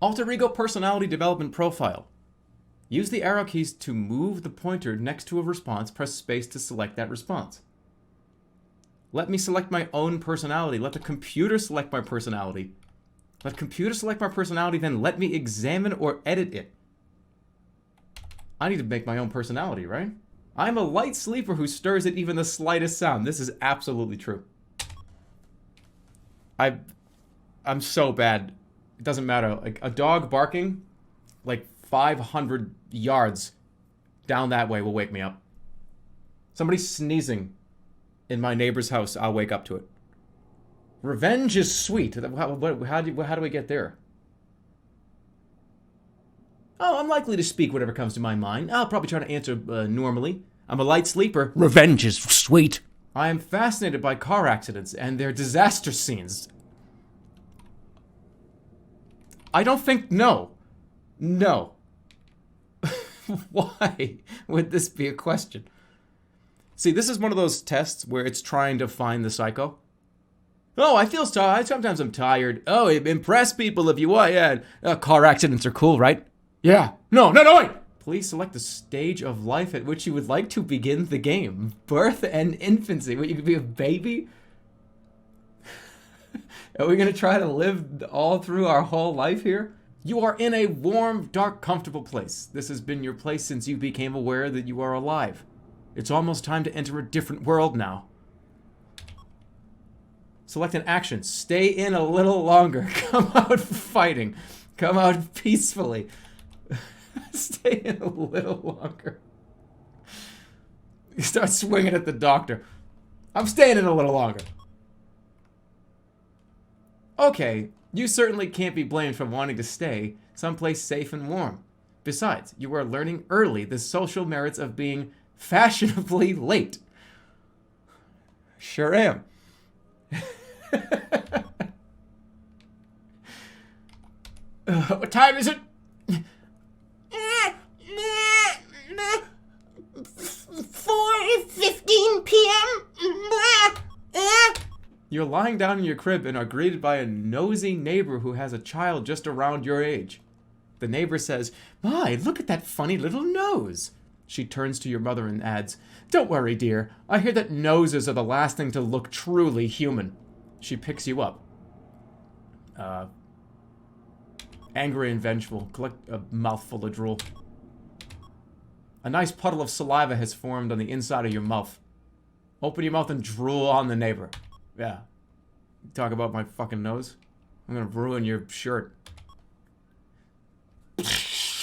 Alter ego personality development profile. Use the arrow keys to move the pointer next to a response. Press space to select that response. Let me select my own personality. Let the computer select my personality. Let computer select my personality, then let me examine or edit it. I need to make my own personality, right? I'm a light sleeper who stirs at even the slightest sound. This is absolutely true. I'm so bad. It doesn't matter. Like, a dog barking, like 500 yards down that way will wake me up. Somebody sneezing in my neighbor's house, I'll wake up to it. Revenge is sweet. How do we get there? Oh, I'm likely to speak whatever comes to my mind. I'll probably try to answer normally. I'm a light sleeper. Revenge is sweet. I am fascinated by car accidents and their disaster scenes. I don't think... No. No. Why would this be a question? See, this is one of those tests where it's trying to find the psycho. Oh, I feel tired. Sometimes I'm tired. Oh, impress people if you want. Yeah, car accidents are cool, right? Yeah. No, wait. Please select the stage of life at which you would like to begin the game. Birth and infancy. What, you could be a baby? Are we going to try to live all through our whole life here? You are in a warm, dark, comfortable place. This has been your place since you became aware that you are alive. It's almost time to enter a different world now. Select an action. Stay in a little longer. Come out fighting. Come out peacefully. Stay in a little longer. You start swinging at the doctor. I'm staying in a little longer. Okay, you certainly can't be blamed for wanting to stay someplace safe and warm. Besides, you are learning early the social merits of being fashionably late. Sure am. What time is it? 4:15 p.m. You're lying down in your crib and are greeted by a nosy neighbor who has a child just around your age. The neighbor says, "My, look at that funny little nose." She turns to your mother and adds, "Don't worry, dear. I hear that noses are the last thing to look truly human." She picks you up. Angry and vengeful. Collect a mouthful of drool. A nice puddle of saliva has formed on the inside of your mouth. Open your mouth and drool on the neighbor. Yeah. Talk about my fucking nose? I'm gonna ruin your shirt.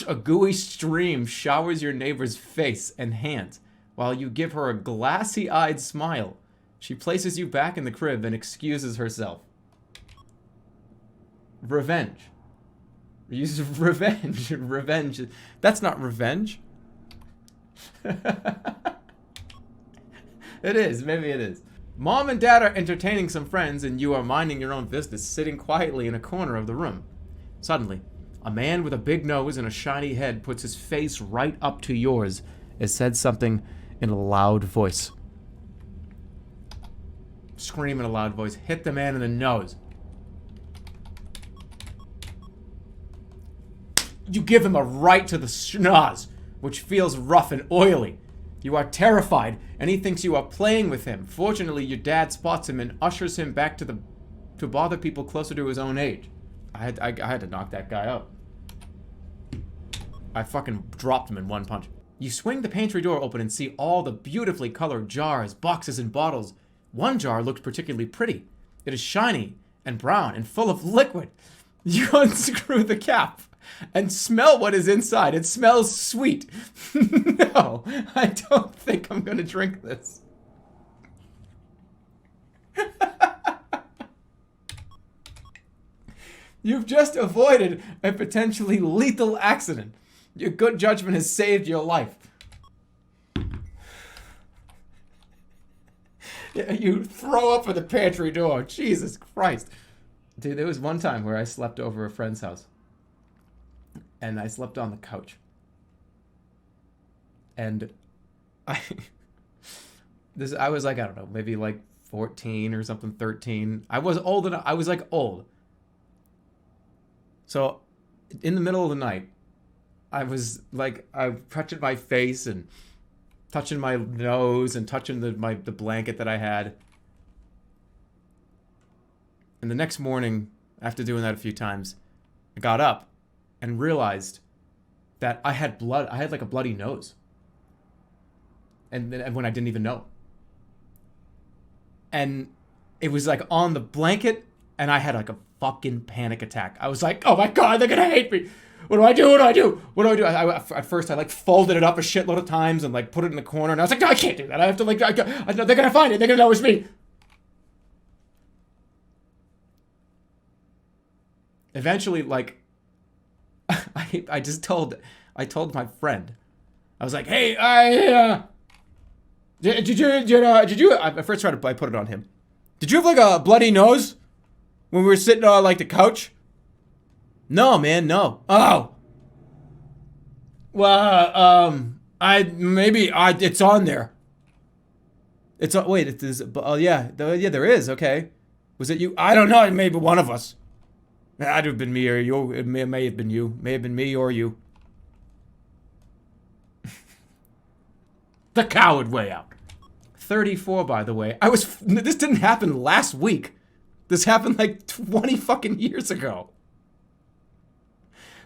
A gooey stream showers your neighbor's face and hands while you give her a glassy-eyed smile. She places you back in the crib and excuses herself. Revenge. Use revenge. Revenge. That's not revenge. It is. Maybe it is. Mom and Dad are entertaining some friends and you are minding your own business, sitting quietly in a corner of the room. Suddenly, a man with a big nose and a shiny head puts his face right up to yours and said something in a loud voice. Scream in a loud voice. Hit the man in the nose. You give him a right to the schnoz, which feels rough and oily. You are terrified, and he thinks you are playing with him. Fortunately, your dad spots him and ushers him back to bother people closer to his own age. I had to knock that guy out. I fucking dropped him in one punch. You swing the pantry door open and see all the beautifully colored jars, boxes, and bottles. One jar looks particularly pretty. It is shiny and brown and full of liquid. You unscrew the cap and smell what is inside. It smells sweet. No, I don't think I'm gonna drink this. You've just avoided a potentially lethal accident. Your good judgment has saved your life. You throw up at the pantry door. Jesus Christ. Dude, there was one time where I slept over a friend's house. And I slept on the couch. And I was like, I don't know, maybe like 14 or something, 13. I was old enough. I was like old. So in the middle of the night, I was like, I touching my face and touching my nose and touching the blanket that I had. And the next morning, after doing that a few times, I got up and realized that I had blood. I had like a bloody nose. And when I didn't even know. And it was like on the blanket, and I had like a fucking panic attack. I was like, oh my God, they're gonna hate me. What do I do? What do I do? What do I do? At first, I like folded it up a shitload of times and like put it in the corner. And I was like, no, I can't do that. I have to like, they're gonna find it. They're gonna know it's me. Eventually, like, I told my friend, I was like, hey, did you? I first tried to, I put it on him. Did you have like a bloody nose when we were sitting on like the couch? No, man, no. Oh. Well, it's on there. It's on. Wait, it is. Oh yeah, there is. Okay. Was it you? I don't know. It may be one of us. That'd have been me or you. It may have been you. May have been me or you. The coward way out. 34, by the way. This didn't happen last week. This happened like 20 fucking years ago.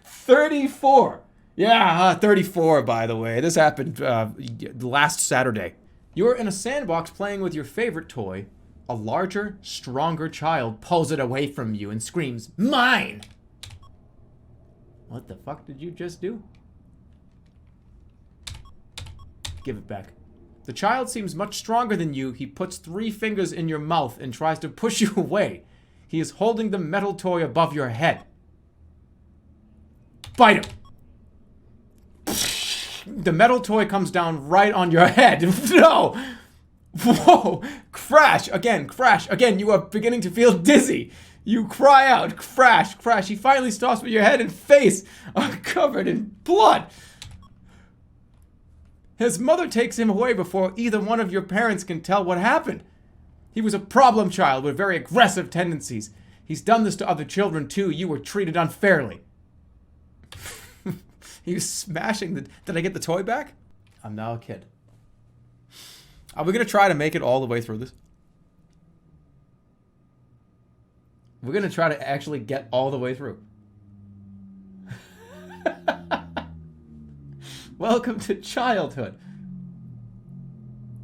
34. Yeah, 34, by the way. This happened last Saturday. You're in a sandbox playing with your favorite toy. A larger, stronger child pulls it away from you and screams, "Mine!" What the fuck did you just do? Give it back. The child seems much stronger than you. He puts 3 fingers in your mouth and tries to push you away. He is holding the metal toy above your head. Bite him. The metal toy comes down right on your head. No! Whoa! Crash! Again, crash! Again, you are beginning to feel dizzy. You cry out, crash, crash. He finally stops, but your head and face are covered in blood. His mother takes him away before either one of your parents can tell what happened. He was a problem child with very aggressive tendencies. He's done this to other children too. You were treated unfairly. He was smashing the... Did I get the toy back? I'm now a kid. Are we going to try to make it all the way through this? We're going to try to actually get all the way through. Welcome to childhood.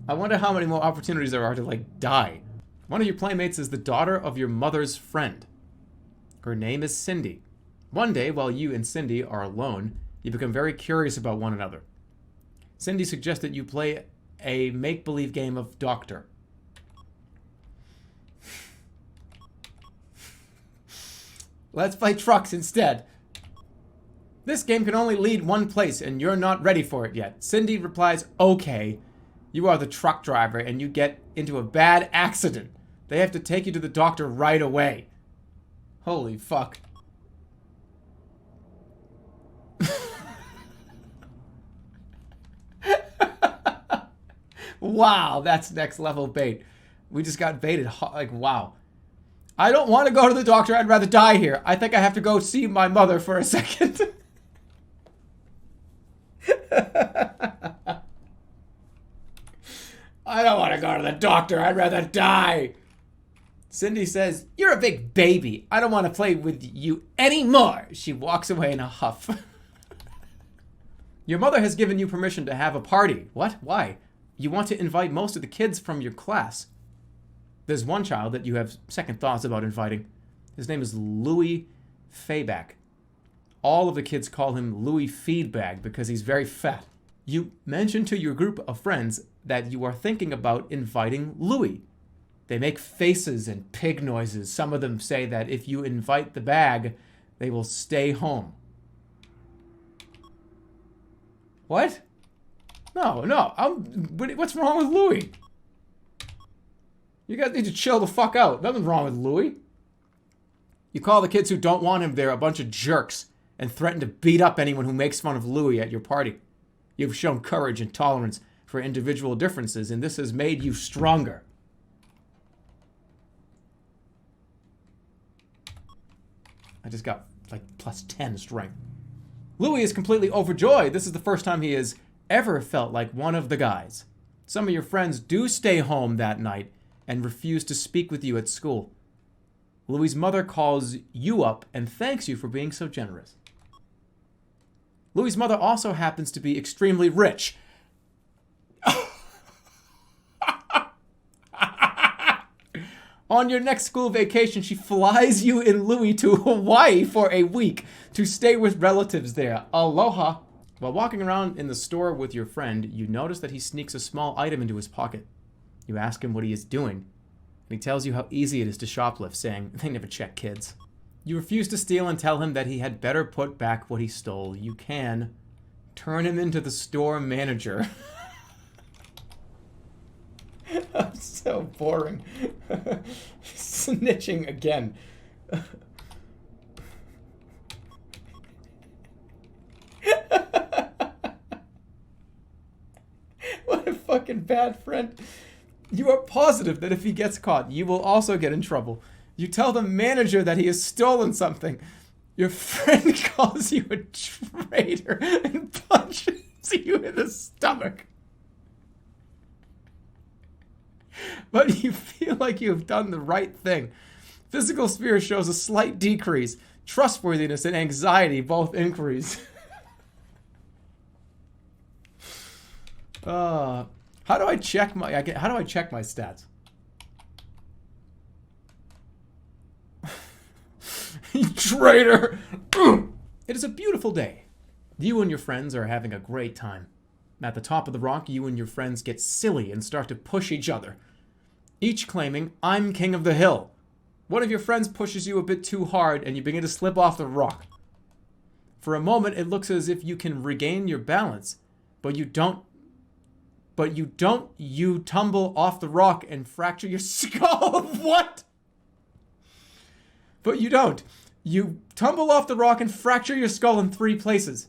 I wonder how many more opportunities there are to, like, die. One of your playmates is the daughter of your mother's friend. Her name is Cindy. One day, while you and Cindy are alone, you become very curious about one another. Cindy suggests that you play a make-believe game of doctor. Let's play trucks instead. This game can only lead one place, and you're not ready for it yet. Cindy replies, okay. You are the truck driver, and you get into a bad accident. They have to take you to the doctor right away. Holy fuck. Wow, that's next level bait. We just got baited. Like, wow. I don't want to go to the doctor. I'd rather die here. I think I have to go see my mother for a second. I don't want to go to the doctor. I'd rather die. Cindy says, you're a big baby. I don't want to play with you anymore. She walks away in a huff. Your mother has given you permission to have a party. What? Why? You want to invite most of the kids from your class. There's one child that you have second thoughts about inviting. His name is Louis Fayback. All of the kids call him Louis Feedbag because he's very fat. You mention to your group of friends that you are thinking about inviting Louis. They make faces and pig noises. Some of them say that if you invite the bag, they will stay home. What? No. What's wrong with Louis? You guys need to chill the fuck out. Nothing's wrong with Louis. You call the kids who don't want him there a bunch of jerks and threaten to beat up anyone who makes fun of Louis at your party. You've shown courage and tolerance for individual differences, and this has made you stronger. I just got like plus 10 strength. Louis is completely overjoyed. This is the first time he has ever felt like one of the guys. Some of your friends do stay home that night and refuse to speak with you at school. Louis' mother calls you up and thanks you for being so generous. Louis' mother also happens to be extremely rich. On your next school vacation, she flies you and Louis to Hawaii for a week to stay with relatives there. Aloha. While walking around in the store with your friend, you notice that he sneaks a small item into his pocket. You ask him what he is doing, and he tells you how easy it is to shoplift, saying, they never check kids. You refuse to steal and tell him that he had better put back what he stole. You can turn him into the store manager. I'm so boring. Snitching again. What a fucking bad friend. You are positive that if he gets caught, you will also get in trouble. You tell the manager that he has stolen something. Your friend calls you a traitor and punches you in the stomach. But you feel like you have done the right thing. Physical spirit shows a slight decrease. Trustworthiness and anxiety both increase. How do I check my stats? You traitor! It is a beautiful day. You and your friends are having a great time. At the top of the rock, you and your friends get silly and start to push each other, each claiming, I'm king of the hill. One of your friends pushes you a bit too hard and you begin to slip off the rock. For a moment, it looks as if you can regain your balance, but you don't. You tumble off the rock and fracture your skull. What? But you don't. You tumble off the rock and fracture your skull in 3 places.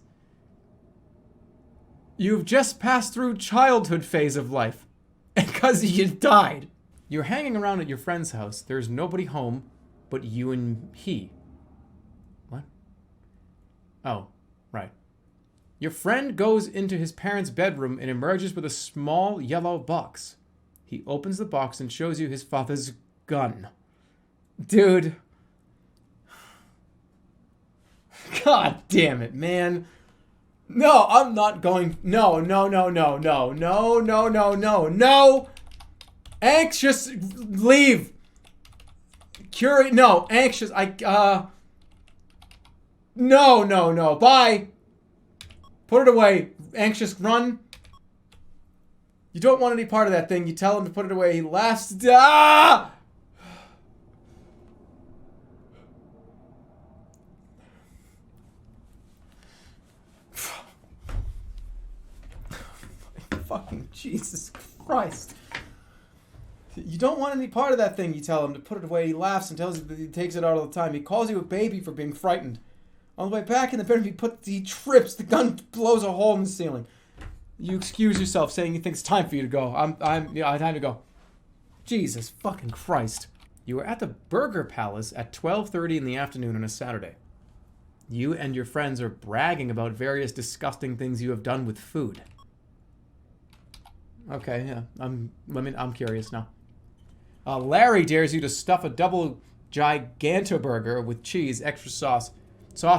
You've just passed through childhood phase of life. Because you died. You're hanging around at your friend's house. There's nobody home but you and he. What? Oh, right. Your friend goes into his parents' bedroom and emerges with a small yellow box. He opens the box and shows you his father's gun. Dude. God damn it, man. No, I'm not going. No. Anxious, leave. Curious, no. Anxious, No. Bye. Put it away. Anxious, run. You don't want any part of that thing. You tell him to put it away. He laughs. Ah! Fucking Jesus Christ. You don't want any part of that thing. You tell him to put it away. He laughs and tells you that he takes it out all the time. He calls you a baby for being frightened. On the way back in the bedroom, he trips. The gun blows a hole in the ceiling. You excuse yourself, saying you think it's time for you to go. Time to go. Jesus fucking Christ. You were at the Burger Palace at 12:30 in the afternoon on a Saturday. You and your friends are bragging about various disgusting things you have done with food. Okay, yeah. I'm curious now. Larry dares you to stuff a double gigantoburger with cheese, extra sauce,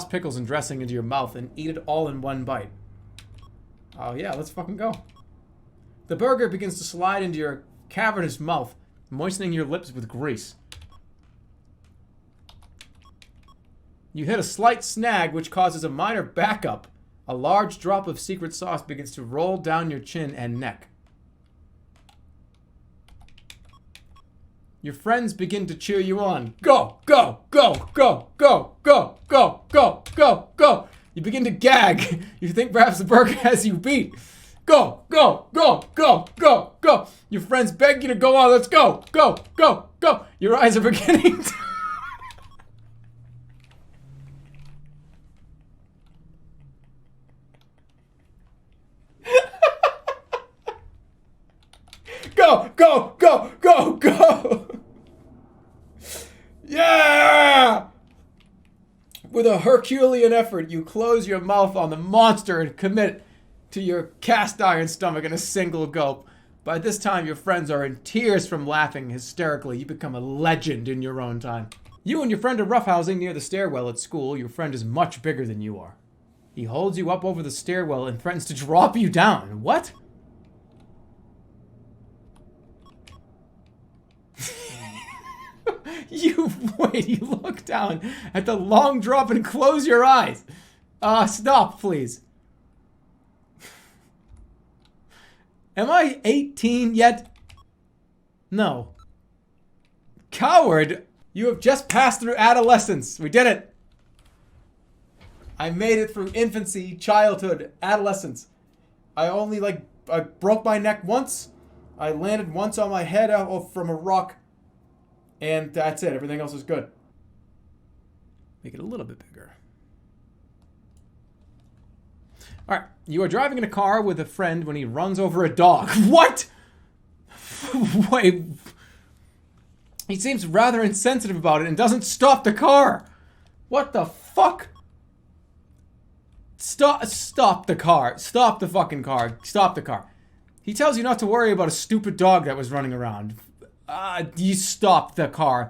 pickles, and dressing into your mouth and eat it all in one bite. Oh yeah, let's fucking go. The burger begins to slide into your cavernous mouth, moistening your lips with grease. You hit a slight snag, which causes a minor backup. A large drop of secret sauce begins to roll down your chin and neck. Your friends begin to cheer you on. Go, go, go, go, go, go, go, go, go, go. You begin to gag. You think perhaps the burger has you beat. Go, go, go, go, go, go. Your friends beg you to go on. Let's go, go, go, go. Your eyes are beginning to... Go, go, go, go, go. Yeah! With a Herculean effort, you close your mouth on the monster and commit to your cast iron stomach in a single gulp. By this time, your friends are in tears from laughing hysterically. You become a legend in your own time. You and your friend are roughhousing near the stairwell at school. Your friend is much bigger than you are. He holds you up over the stairwell and threatens to drop you down. What? You look down at the long drop and close your eyes. Stop, please. Am I 18 yet? No. Coward! You have just passed through adolescence. We did it. I made it through infancy, childhood, adolescence. I broke my neck once. I landed once on my head from a rock. And that's it. Everything else is good. Make it a little bit bigger. Alright. You are driving in a car with a friend when he runs over a dog. What? Wait. He seems rather insensitive about it and doesn't stop the car. What the fuck? Stop the car. Stop the fucking car. Stop the car. He tells you not to worry about a stupid dog that was running around. You stop the car.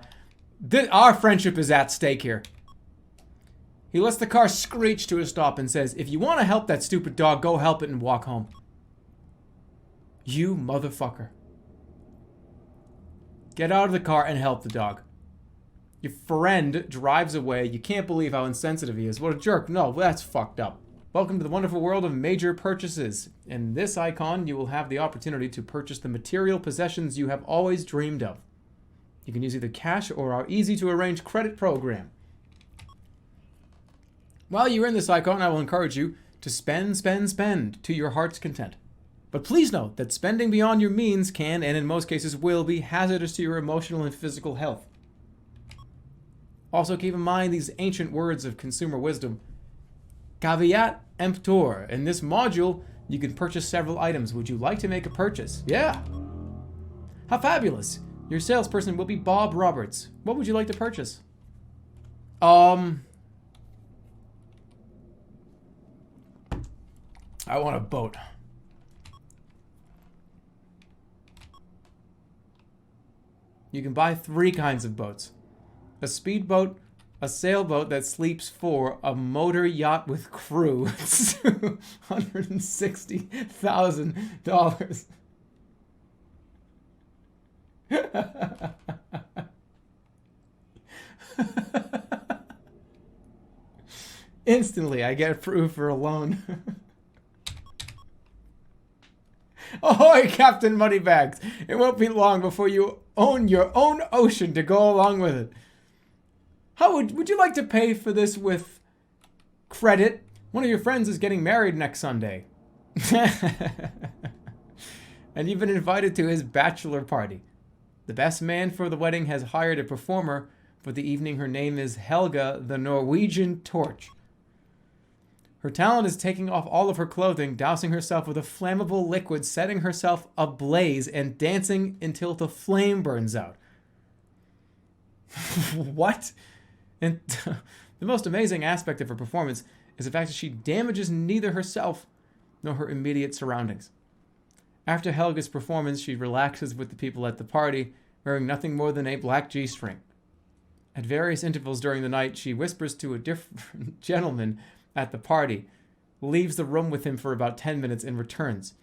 Our friendship is at stake here. He lets the car screech to a stop and says, if you want to help that stupid dog, go help it and walk home. You motherfucker. Get out of the car and help the dog. Your friend drives away. You can't believe how insensitive he is. What a jerk. No, that's fucked up. Welcome to the wonderful world of major purchases. In this icon, you will have the opportunity to purchase the material possessions you have always dreamed of. You can use either cash or our easy-to-arrange credit program. While you're in this icon, I will encourage you to spend to your heart's content. But please note that spending beyond your means can, and in most cases will, be hazardous to your emotional and physical health. Also keep in mind these ancient words of consumer wisdom. Caveat emptor. In this module, you can purchase several items. Would you like to make a purchase? Yeah. How fabulous. Your salesperson will be Bob Roberts. What would you like to purchase? I want a boat. You can buy 3 kinds of boats. A speedboat, a sailboat that sleeps 4, a motor yacht with crew. It's $160,000. Instantly, I get approved for a loan. Ahoy, Captain Moneybags! It won't be long before you own your own ocean to go along with it. How would you like to pay for this with credit? One of your friends is getting married next Sunday. And you've been invited to his bachelor party. The best man for the wedding has hired a performer for the evening. Her name is Helga, the Norwegian Torch. Her talent is taking off all of her clothing, dousing herself with a flammable liquid, setting herself ablaze, and dancing until the flame burns out. What? And the most amazing aspect of her performance is the fact that she damages neither herself nor her immediate surroundings. After Helga's performance, she relaxes with the people at the party, wearing nothing more than a black G-string. At various intervals during the night, she whispers to a different gentleman at the party, leaves the room with him for about 10 minutes and returns.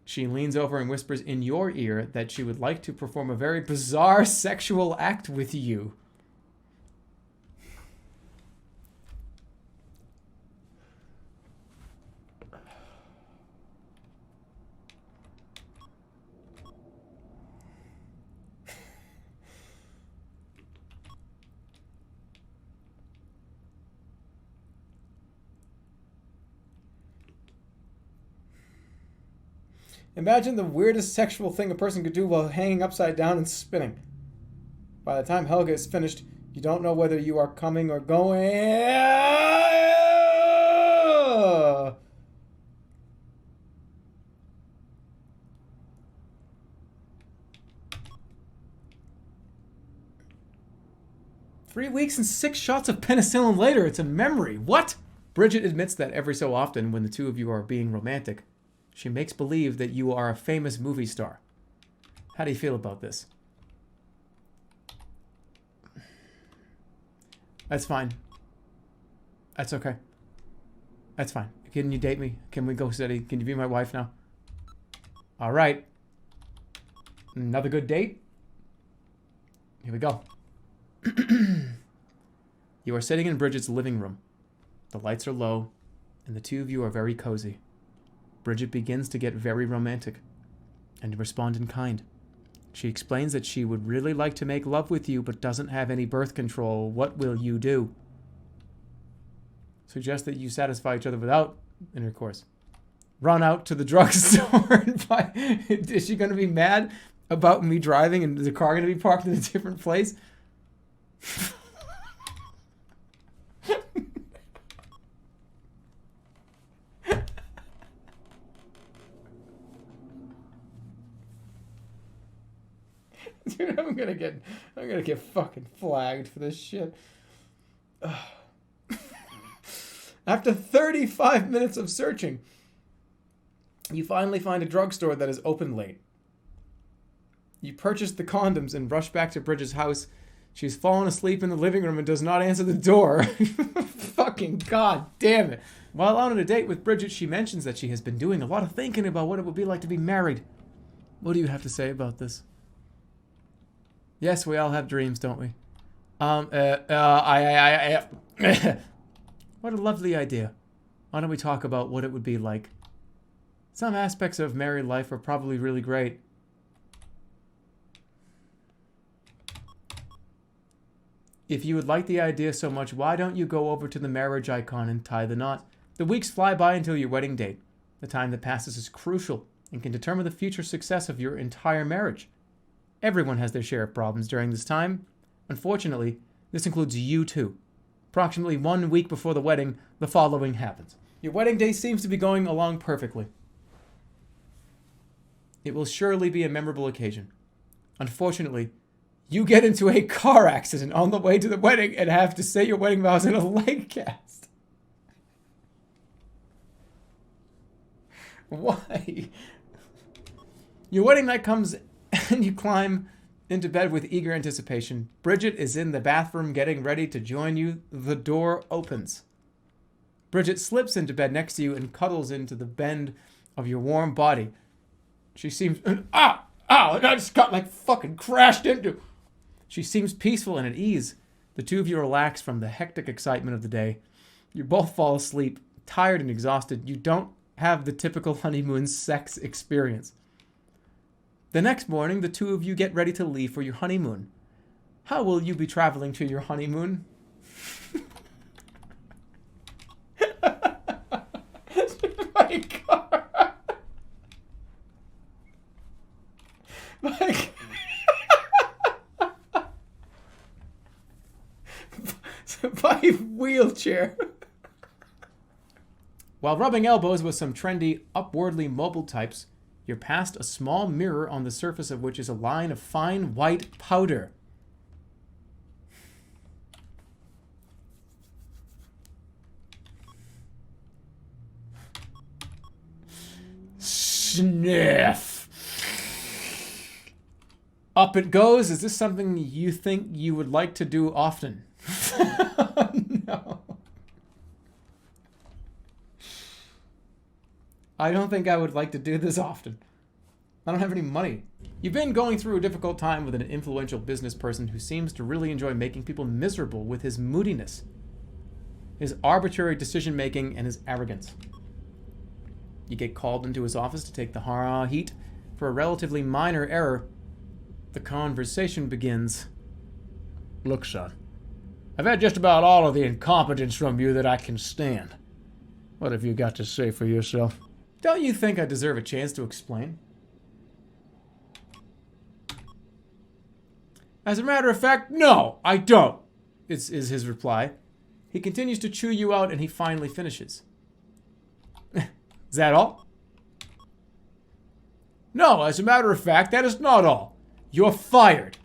She leans over and whispers in your ear that she would like to perform a very bizarre sexual act with you. Imagine the weirdest sexual thing a person could do while hanging upside down and spinning. By the time Helga is finished, you don't know whether you are coming or going. 3 weeks and 6 shots of penicillin later, it's a memory. What? Bridget admits that every so often, when the two of you are being romantic, she makes believe that you are a famous movie star. How do you feel about this? That's fine. That's okay. That's fine. Can you date me? Can we go steady? Can you be my wife now? All right. Another good date? Here we go. You are sitting in Bridget's living room. The lights are low, and the two of you are very cozy. Bridget begins to get very romantic and respond in kind. She explains that she would really like to make love with you, but doesn't have any birth control. What will you do? Suggest that you satisfy each other without intercourse. Run out to the drugstore and buy... Is she going to be mad about me driving and the car going to be parked in a different place? Dude, I'm gonna get fucking flagged for this shit. After 35 minutes of searching, you finally find a drugstore that is open late. You purchase the condoms and rush back to Bridget's house. She's fallen asleep in the living room and does not answer the door. Fucking god damn it. While on a date with Bridget, she mentions that she has been doing a lot of thinking about what it would be like to be married. What do you have to say about this? Yes, we all have dreams, don't we? What a lovely idea. Why don't we talk about what it would be like? Some aspects of married life are probably really great. If you would like the idea so much, why don't you go over to the marriage icon and tie the knot? The weeks fly by until your wedding date. The time that passes is crucial and can determine the future success of your entire marriage. Everyone has their share of problems during this time. Unfortunately, this includes you too. Approximately 1 week before the wedding, the following happens. Your wedding day seems to be going along perfectly. It will surely be a memorable occasion. Unfortunately, you get into a car accident on the way to the wedding and have to say your wedding vows in a leg cast. Why? Your wedding night comes and you climb into bed with eager anticipation. Bridget is in the bathroom getting ready to join you. The door opens. Bridget slips into bed next to you and cuddles into the bend of your warm body. She seems... Ow! Ow! I just got like fucking crashed into... She seems peaceful and at ease. The two of you relax from the hectic excitement of the day. You both fall asleep, tired and exhausted. You don't have the typical honeymoon sex experience. The next morning, the two of you get ready to leave for your honeymoon. How will you be traveling to your honeymoon? My car. By wheelchair. While rubbing elbows with some trendy, upwardly mobile types, you're past a small mirror on the surface of which is a line of fine white powder. Sniff. Up it goes. Is this something you think you would like to do often? No. I don't think I would like to do this often. I don't have any money. You've been going through a difficult time with an influential business person who seems to really enjoy making people miserable with his moodiness, his arbitrary decision-making, and his arrogance. You get called into his office to take the heat for a relatively minor error. The conversation begins. Look, son, I've had just about all of the incompetence from you that I can stand. What have you got to say for yourself? Don't you think I deserve a chance to explain? As a matter of fact, no, I don't, is his reply. He continues to chew you out and he finally finishes. Is that all? No, as a matter of fact, that is not all. You're fired.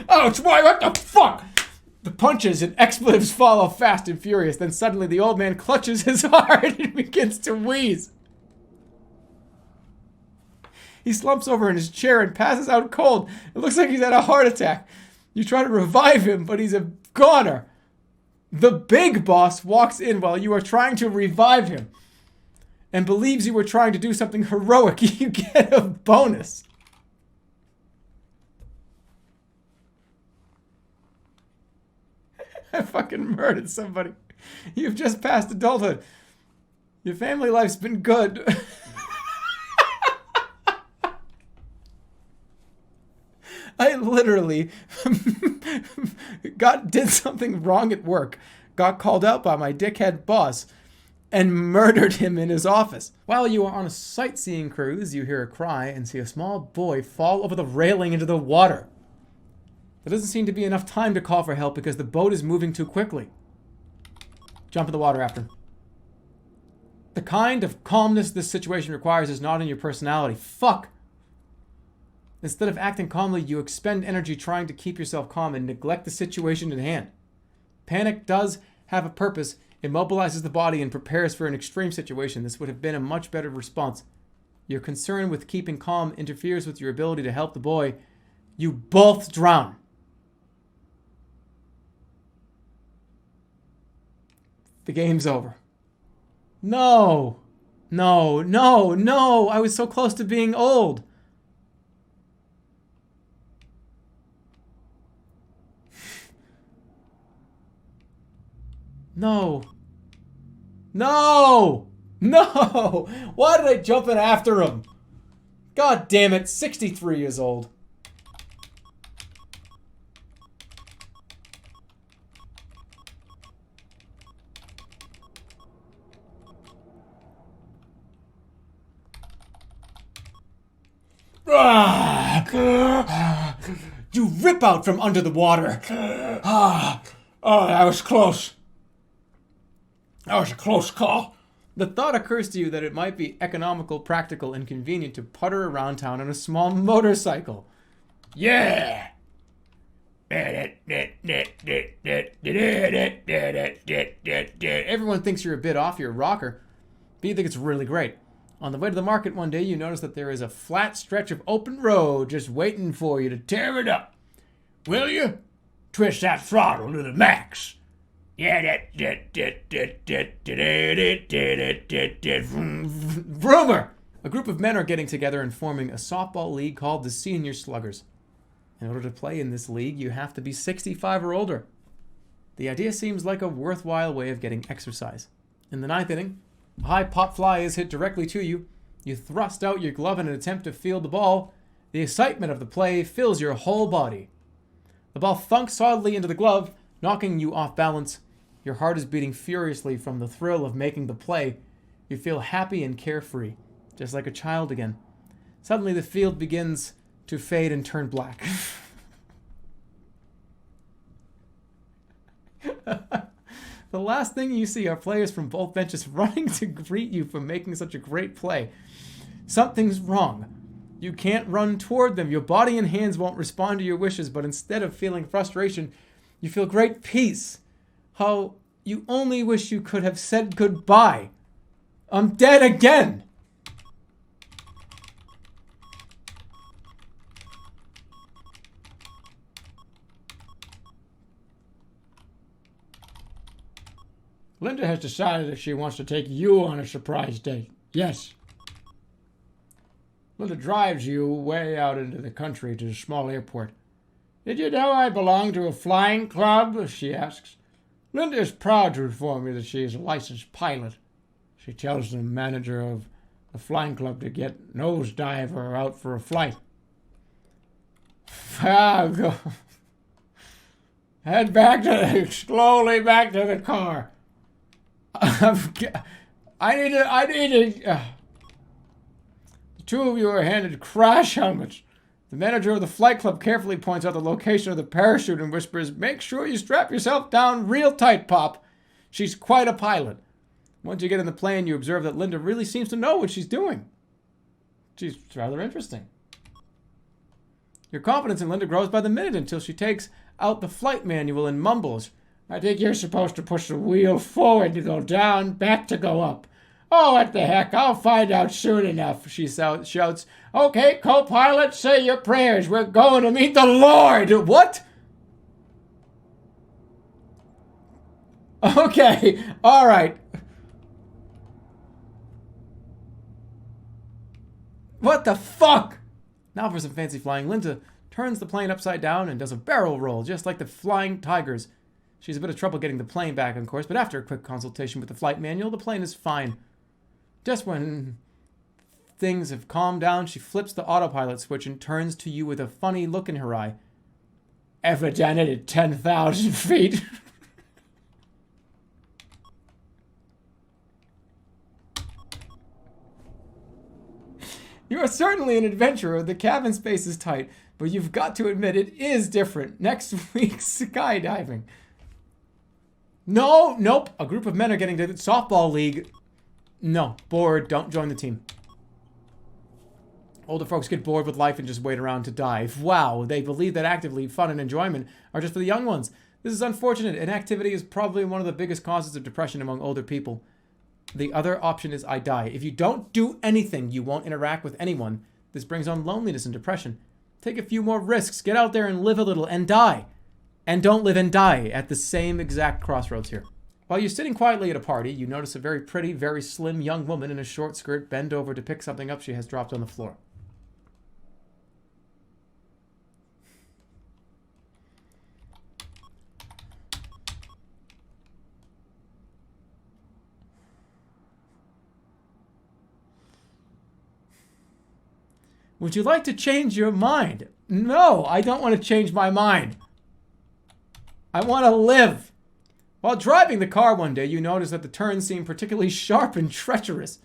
Ouch, boy, what the fuck? The punches and expletives follow fast and furious. Then suddenly the old man clutches his heart and begins to wheeze. He slumps over in his chair and passes out cold. It looks like he's had a heart attack. You try to revive him, but he's a goner. The big boss walks in while you are trying to revive him and believes you were trying to do something heroic. You get a bonus. I fucking murdered somebody. You've just passed adulthood. Your family life's been good. I literally did something wrong at work, got called out by my dickhead boss, and murdered him in his office. While you are on a sightseeing cruise, you hear a cry and see a small boy fall over the railing into the water. There doesn't seem to be enough time to call for help because the boat is moving too quickly. Jump in the water after him. The kind of calmness this situation requires is not in your personality. Fuck! Instead of acting calmly, you expend energy trying to keep yourself calm and neglect the situation at hand. Panic does have a purpose. It mobilizes the body and prepares for an extreme situation. This would have been a much better response. Your concern with keeping calm interferes with your ability to help the boy. You both drown. The game's over. No. No, no, no. I was so close to being old. No. No! No! Why did I jump in after him? God damn it, 63 years old. You rip out from under the water. Oh, that was close. That was a close call. The thought occurs to you that it might be economical, practical, and convenient to putter around town on a small motorcycle. Yeah! Everyone thinks you're a bit off your rocker, but you think it's really great. On the way to the market one day, you notice that there is a flat stretch of open road just waiting for you to tear it up. Will you? Twist that throttle to the max. Yeah, Rumor! A group of men are getting together and forming a softball league called the Senior Sluggers. In order to play in this league, you have to be 65 or older. The idea seems like a worthwhile way of getting exercise. In the ninth inning, a high pop fly is hit directly to you. You thrust out your glove in an attempt to field the ball. The excitement of the play fills your whole body. The ball thunks solidly into the glove, knocking you off balance. Your heart is beating furiously from the thrill of making the play. You feel happy and carefree, just like a child again. Suddenly the field begins to fade and turn black. The last thing you see are players from both benches running to greet you for making such a great play. Something's wrong. You can't run toward them. Your body and hands won't respond to your wishes, but instead of feeling frustration, you feel great peace. How you only wish you could have said goodbye. I'm dead again. Linda has decided that she wants to take you on a surprise date. Yes. Linda drives you way out into the country to a small airport. Did you know I belong to a flying club? She asks. Linda is proud to inform you that she is a licensed pilot. She tells the manager of the flying club to get nosediver out for a flight. Go. Head slowly back to the car. I need to. The two of you are handed crash helmets. The manager of the flight club carefully points out the location of the parachute and whispers, "Make sure you strap yourself down real tight, Pop. She's quite a pilot." Once you get in the plane, you observe that Linda really seems to know what she's doing. She's rather interesting. Your confidence in Linda grows by the minute until she takes out the flight manual and mumbles, I think you're supposed to push the wheel forward to go down, back to go up. Oh, what the heck, I'll find out soon enough, she shouts. Okay, co-pilot, say your prayers. We're going to meet the Lord. What? Okay, all right. What the fuck? Now for some fancy flying. Linda turns the plane upside down and does a barrel roll, just like the Flying Tigers. She's a bit of trouble getting the plane back on course, but after a quick consultation with the flight manual, the plane is fine. Just when things have calmed down, she flips the autopilot switch and turns to you with a funny look in her eye. Ever done it at 10,000 feet? You are certainly an adventurer. The cabin space is tight, but you've got to admit it is different. Next week's skydiving. No, nope. A group of men are getting to the softball league. No, bored. Don't join the team. Older folks get bored with life and just wait around to die. Wow, they believe that actively fun and enjoyment are just for the young ones. This is unfortunate. Inactivity is probably one of the biggest causes of depression among older people. The other option is I die. If you don't do anything, you won't interact with anyone. This brings on loneliness and depression. Take a few more risks. Get out there and live a little and die. And don't live and die at the same exact crossroads here. While you're sitting quietly at a party, you notice a very pretty, very slim young woman in a short skirt bend over to pick something up she has dropped on the floor. Would you like to change your mind? No, I don't want to change my mind. I want to live. While driving the car one day, you notice that the turns seem particularly sharp and treacherous.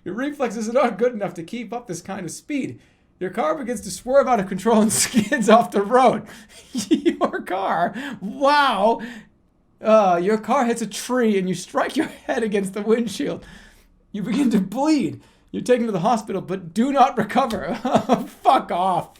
Your reflexes are not good enough to keep up this kind of speed. Your car begins to swerve out of control and skids off the road. Your car, wow. Your car hits a tree and you strike your head against the windshield. You begin to bleed. You're taken to the hospital, but do not recover. Fuck off.